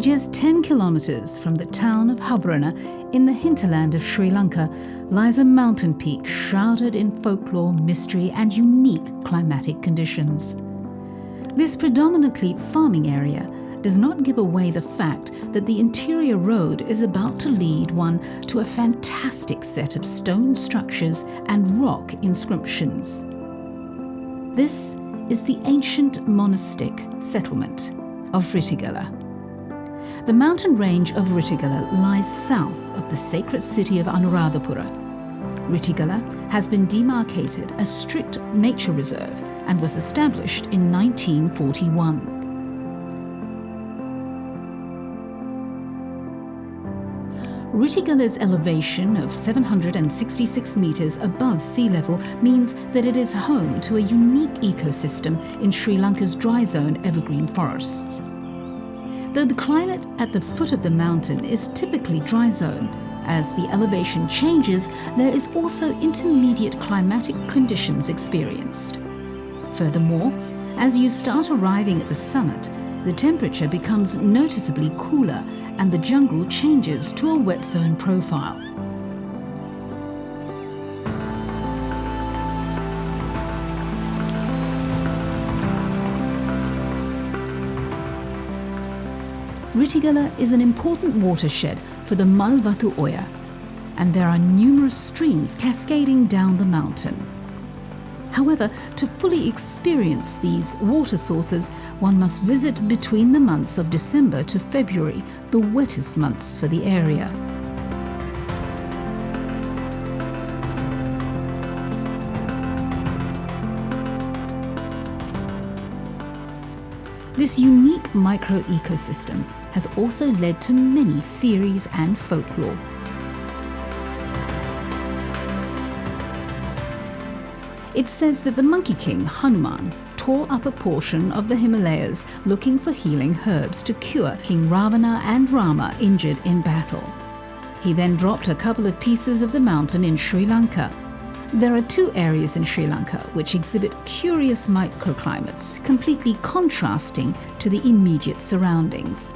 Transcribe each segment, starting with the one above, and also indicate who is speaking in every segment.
Speaker 1: Just 10 kilometers from the town of Habrana in the hinterland of Sri Lanka lies a mountain peak shrouded in folklore, mystery and unique climatic conditions. This predominantly farming area does not give away the fact that the interior road is about to lead one to a fantastic set of stone structures and rock inscriptions. This is the ancient monastic settlement of Ritigala. The mountain range of Ritigala lies south of the sacred city of Anuradhapura. Ritigala has been demarcated as strict nature reserve and was established in 1941. Ritigala's elevation of 766 meters above sea level means that it is home to a unique ecosystem in Sri Lanka's dry zone evergreen forests. Though the climate at the foot of the mountain is typically dry zone, as the elevation changes, there is also intermediate climatic conditions experienced. Furthermore, as you start arriving at the summit, the temperature becomes noticeably cooler and the jungle changes to a wet zone profile. Ritigala is an important watershed for the Malvatu Oya, and there are numerous streams cascading down the mountain. However, to fully experience these water sources, one must visit between the months of December to February, the wettest months for the area. This unique micro-ecosystem has also led to many theories and folklore. It says that the Monkey King, Hanuman, tore up a portion of the Himalayas looking for healing herbs to cure King Ravana and Rama injured in battle. He then dropped a couple of pieces of the mountain in Sri Lanka. There are two areas in Sri Lanka which exhibit curious microclimates, completely contrasting to the immediate surroundings.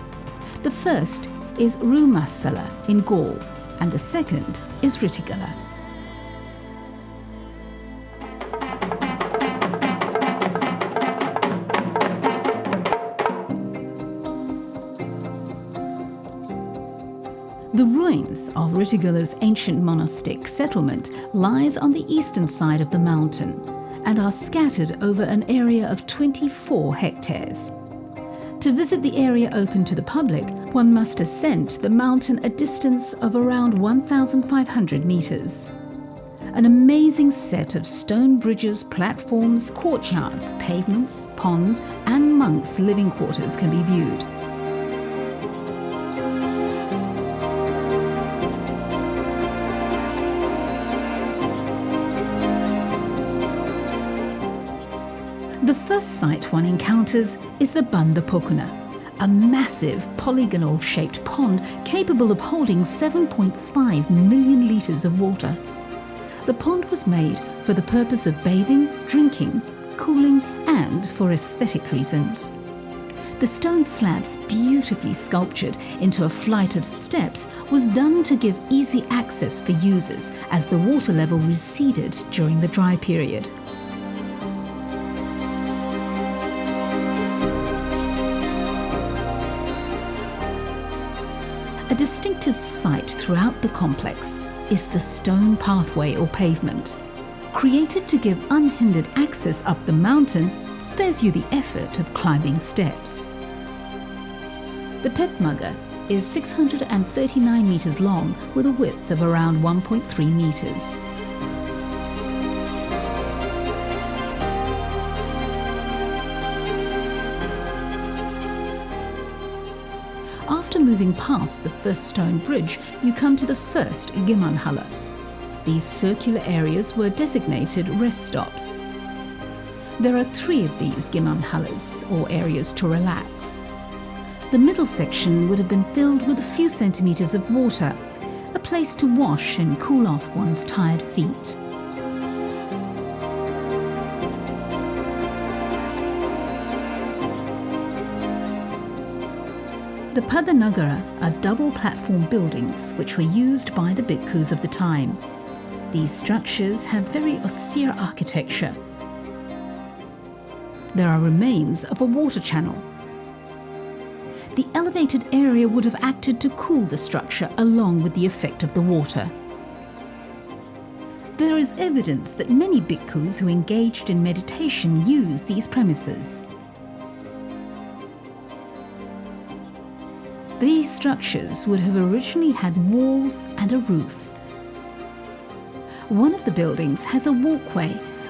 Speaker 1: The first is Rumasala in Gaul, and the second is Ritigala. The ruins of Ritigala's ancient monastic settlement lies on the eastern side of the mountain and are scattered over an area of 24 hectares. To visit the area open to the public, one must ascend the mountain a distance of around 1,500 meters. An amazing set of stone bridges, platforms, courtyards, pavements, ponds, and monks' living quarters can be viewed. The first sight one encounters is the Banda Pokuna, a massive polygonal-shaped pond capable of holding 7.5 million litres of water. The pond was made for the purpose of bathing, drinking, cooling and for aesthetic reasons. The stone slabs, beautifully sculptured into a flight of steps, was done to give easy access for users as the water level receded during the dry period. A distinctive sight throughout the complex is the stone pathway or pavement. Created to give unhindered access up the mountain, spares you the effort of climbing steps. The Petmaga is 639 meters long with a width of around 1.3 meters. After moving past the first stone bridge, you come to the first Gimanhala. These circular areas were designated rest stops. There are 3 of these Gimanhalas, or areas to relax. The middle section would have been filled with a few centimeters of water, a place to wash and cool off one's tired feet. The Padanagara are double-platform buildings which were used by the bhikkhus of the time. These structures have very austere architecture. There are remains of a water channel. The elevated area would have acted to cool the structure along with the effect of the water. There is evidence that many bhikkhus who engaged in meditation used these premises. These structures would have originally had walls and a roof. One of the buildings has a walkway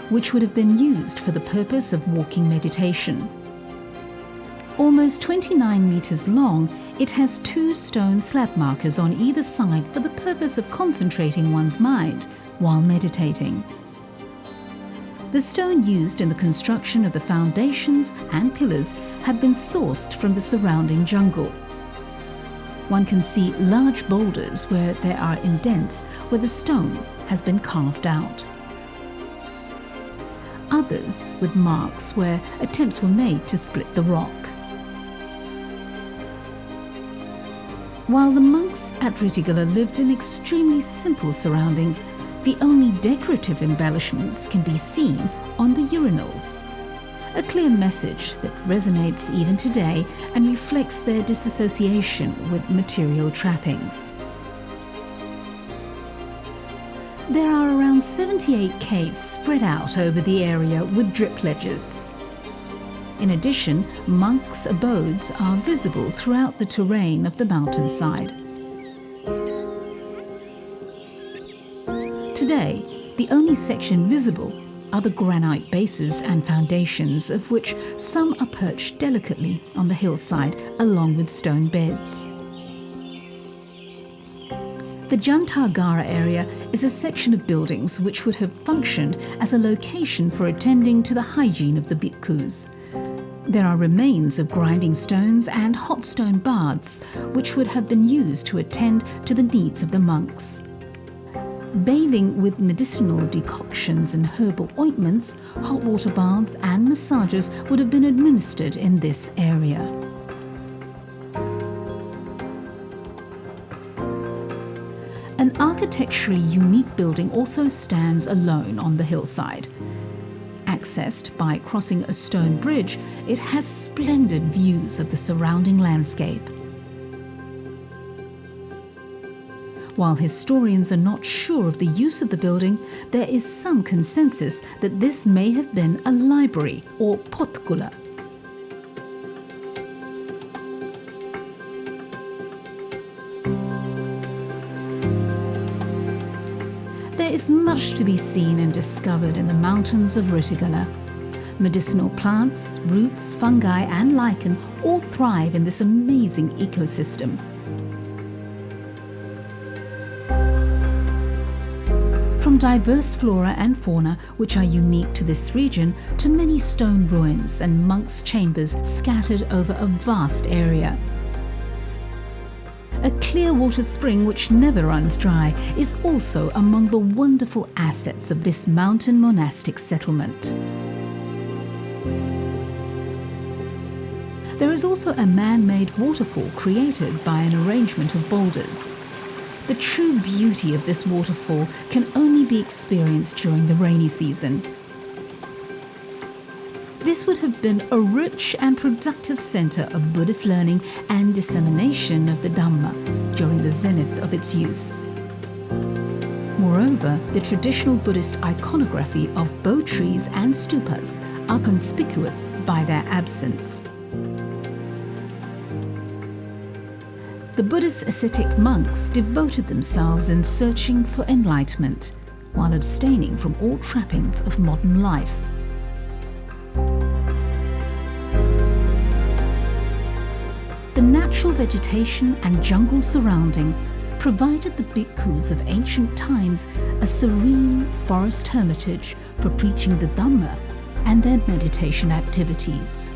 Speaker 1: which would have been used for the purpose of walking meditation. Almost 29 meters long, it has 2 stone slab markers on either side for the purpose of concentrating one's mind while meditating. The stone used in the construction of the foundations and pillars had been sourced from the surrounding jungle. One can see large boulders where there are indents where the stone has been carved out. Others with marks where attempts were made to split the rock. While the monks at Ritigala lived in extremely simple surroundings, the only decorative embellishments can be seen on the urinals. A clear message that resonates even today and reflects their disassociation with material trappings. There are around 78 caves spread out over the area with drip ledges. In addition, monks' abodes are visible throughout the terrain of the mountainside. Today, the only section visible are the granite bases and foundations, of which some are perched delicately on the hillside along with stone beds. The Jantagara area is a section of buildings which would have functioned as a location for attending to the hygiene of the bhikkhus. There are remains of grinding stones and hot stone baths which would have been used to attend to the needs of the monks. Bathing with medicinal decoctions and herbal ointments, hot water baths and massages would have been administered in this area. An architecturally unique building also stands alone on the hillside. Accessed by crossing a stone bridge, it has splendid views of the surrounding landscape. While historians are not sure of the use of the building, there is some consensus that this may have been a library or potkula. There is much to be seen and discovered in the mountains of Ritigala. Medicinal plants, roots, fungi and lichen all thrive in this amazing ecosystem. From diverse flora and fauna which are unique to this region to many stone ruins and monks' chambers scattered over a vast area. A clear water spring which never runs dry is also among the wonderful assets of this mountain monastic settlement. There is also a man-made waterfall created by an arrangement of boulders. The true beauty of this waterfall can only be experienced during the rainy season. This would have been a rich and productive center of Buddhist learning and dissemination of the Dhamma during the zenith of its use. Moreover, the traditional Buddhist iconography of bo trees and stupas are conspicuous by their absence. The Buddhist ascetic monks devoted themselves in searching for enlightenment, while abstaining from all trappings of modern life. The natural vegetation and jungle surrounding provided the bhikkhus of ancient times a serene forest hermitage for preaching the Dhamma and their meditation activities.